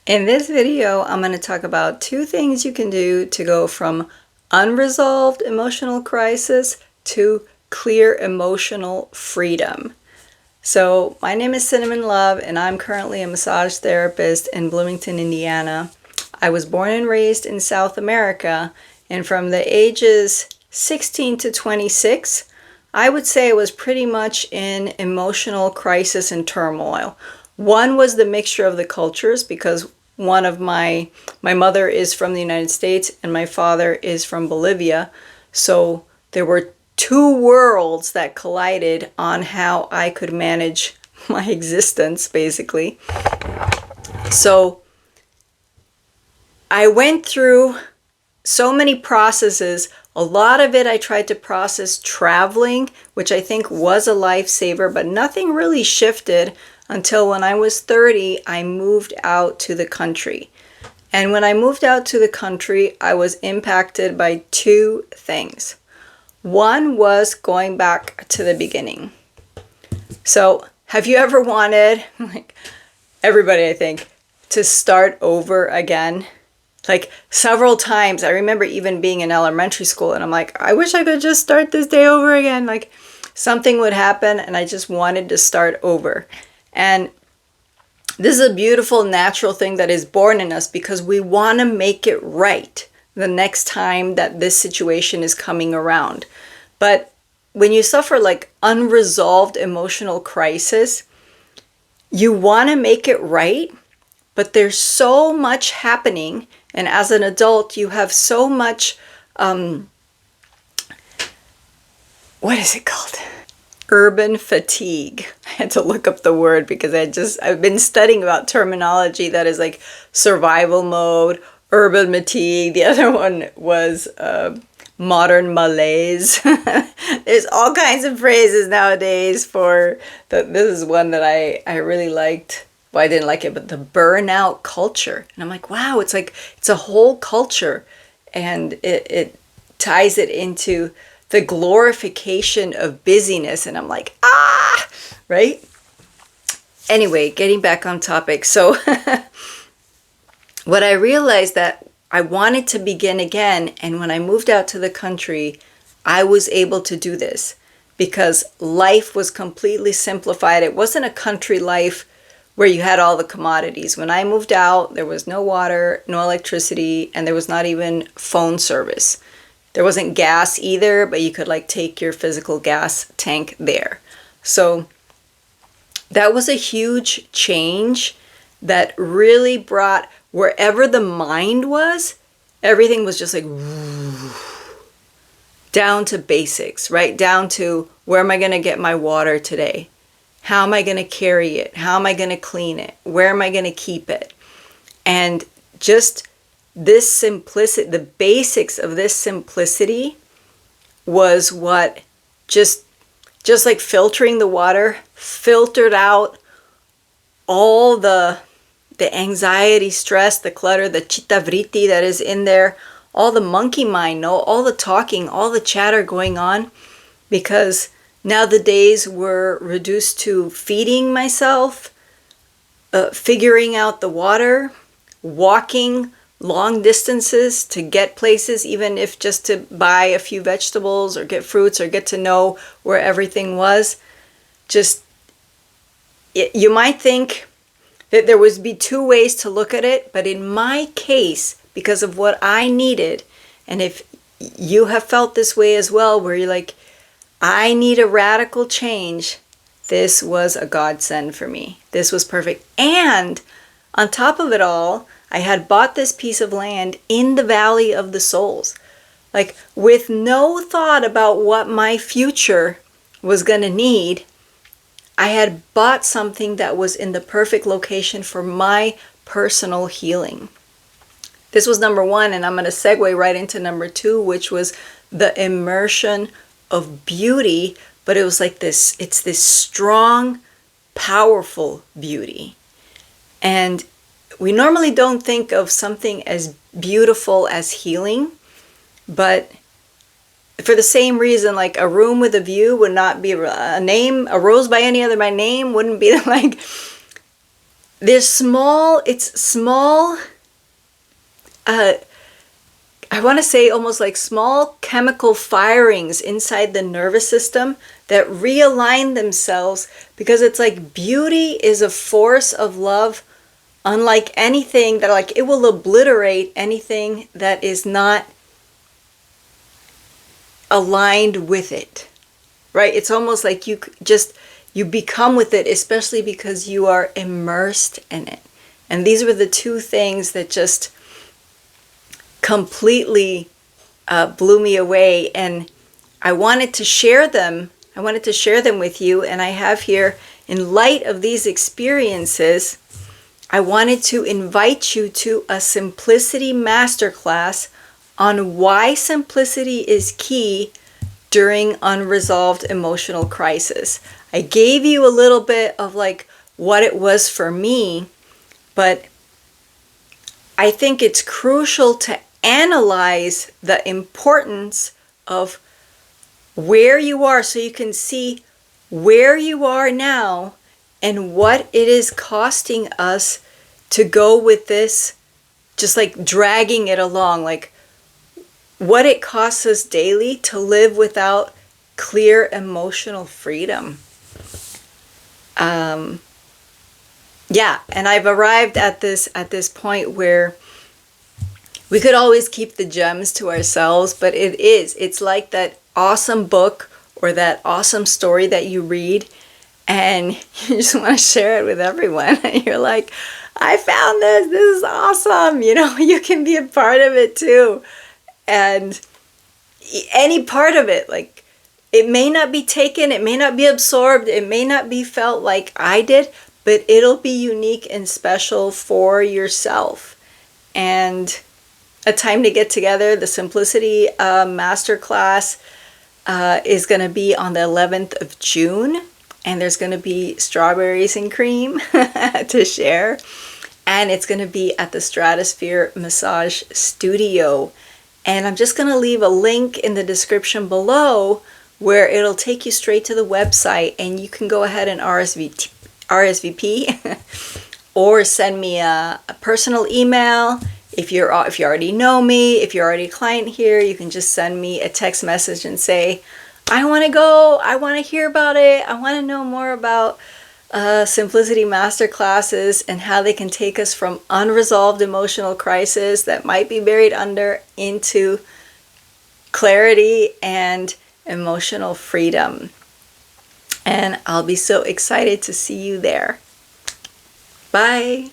In this video, I'm going to talk about 2 things you can do to go from unresolved emotional crisis to clear emotional freedom. So, my name is Cinnamon Love, and I'm currently a massage therapist in Bloomington, Indiana. I was born and raised in South America, and from the ages 16 to 26, I would say I was pretty much in emotional crisis and turmoil. One was the mixture of the cultures because one of my mother is from the United States and my father is from Bolivia. So there were two worlds that collided on how I could manage my existence, basically. So I went through so many processes. A lot of it I tried to process traveling, which I think was a lifesaver, but nothing really shifted until when I was 30, I moved out to the country. And when I moved out to the country, I was impacted by 2 things. One was going back to the beginning. So, have you ever wanted, like everybody I think, to start over again? Like several times. I remember even being in elementary school and I'm like, I wish I could just start this day over again. Like something would happen and I just wanted to start over. And this is a beautiful natural thing that is born in us because we want to make it right the next time that this situation is coming around. But when you suffer like unresolved emotional crisis, you want to make it right, but there's so much happening. And as an adult, you have so much, what is it called? Urban fatigue. I had to look up the word because I've been studying about terminology that is like survival mode, urban fatigue. The other one was modern malaise. There's all kinds of phrases nowadays for this is one that I really liked. Well, I didn't like it, but the burnout culture. And I'm like, wow, it's like, it's a whole culture. And it ties it into the glorification of busyness. And I'm like, right? Anyway, getting back on topic. So what I realized that I wanted to begin again. And when I moved out to the country, I was able to do this because life was completely simplified. It wasn't a country life where you had all the commodities. When I moved out, there was no water, no electricity, and there was not even phone service. There wasn't gas either, but you could like take your physical gas tank there. So that was a huge change that really brought wherever the mind was, everything was just like down to basics, right? Down to where am I going to get my water today? How am I going to carry it? How am I going to clean it? Where am I going to keep it? And just this simplicity, the basics of this simplicity was what just like filtering the water, filtered out all the anxiety, stress, the clutter, the chitta vritti that is in there, all the monkey mind, all the talking, all the chatter going on, because now the days were reduced to feeding myself, figuring out the water, walking long distances to get places, even if just to buy a few vegetables or get fruits or get to know where everything was. You might think that there would be 2 ways to look at it, but in my case, because of what I needed, and if you have felt this way as well, where you're like, I need a radical change, this was a godsend for me. This was perfect. And on top of it all, I had bought this piece of land in the Valley of the Souls, like with no thought about what my future was going to need. I had bought something that was in the perfect location for my personal healing. This was number 1, and I'm going to segue right into number 2, which was the immersion of beauty, but it was like this, it's this strong, powerful beauty. And we normally don't think of something as beautiful as healing, but for the same reason, like a room with a view would not be a rose by any other by name wouldn't be like, it's small, I want to say almost like small chemical firings inside the nervous system that realign themselves, because it's like beauty is a force of love unlike anything, that like it will obliterate anything that is not aligned with it, right? It's almost like you become with it, especially because you are immersed in it. And these were the two things that just completely blew me away, and I wanted to share them. I wanted to share them with you, and I have here, in light of these experiences, I wanted to invite you to a Simplicity Masterclass on why simplicity is key during unresolved emotional crisis. I gave you a little bit of like what it was for me, but I think it's crucial to analyze the importance of where you are, so you can see where you are now and what it is costing us to go with this, just like dragging it along, like what it costs us daily to live without clear emotional freedom. Yeah, and I've arrived at this point where we could always keep the gems to ourselves, but it's like that awesome book or that awesome story that you read and you just want to share it with everyone. And you're like, I found this is awesome. You can be a part of it too. And any part of it, like, it may not be taken, it may not be absorbed, it may not be felt like I did, but it'll be unique and special for yourself. And a time to get together, the Simplicity Masterclass is going to be on the 11th of June, and there's going to be strawberries and cream to share, and it's going to be at the Stratosphere Massage Studio. And I'm just going to leave a link in the description below where it'll take you straight to the website, and you can go ahead and RSVP or send me a personal email. If you already know me, if you're already a client here, you can just send me a text message and say, I want to go, I want to hear about it, I want to know more about Simplicity Masterclasses and how they can take us from unresolved emotional crisis that might be buried under into clarity and emotional freedom. And I'll be so excited to see you there. Bye.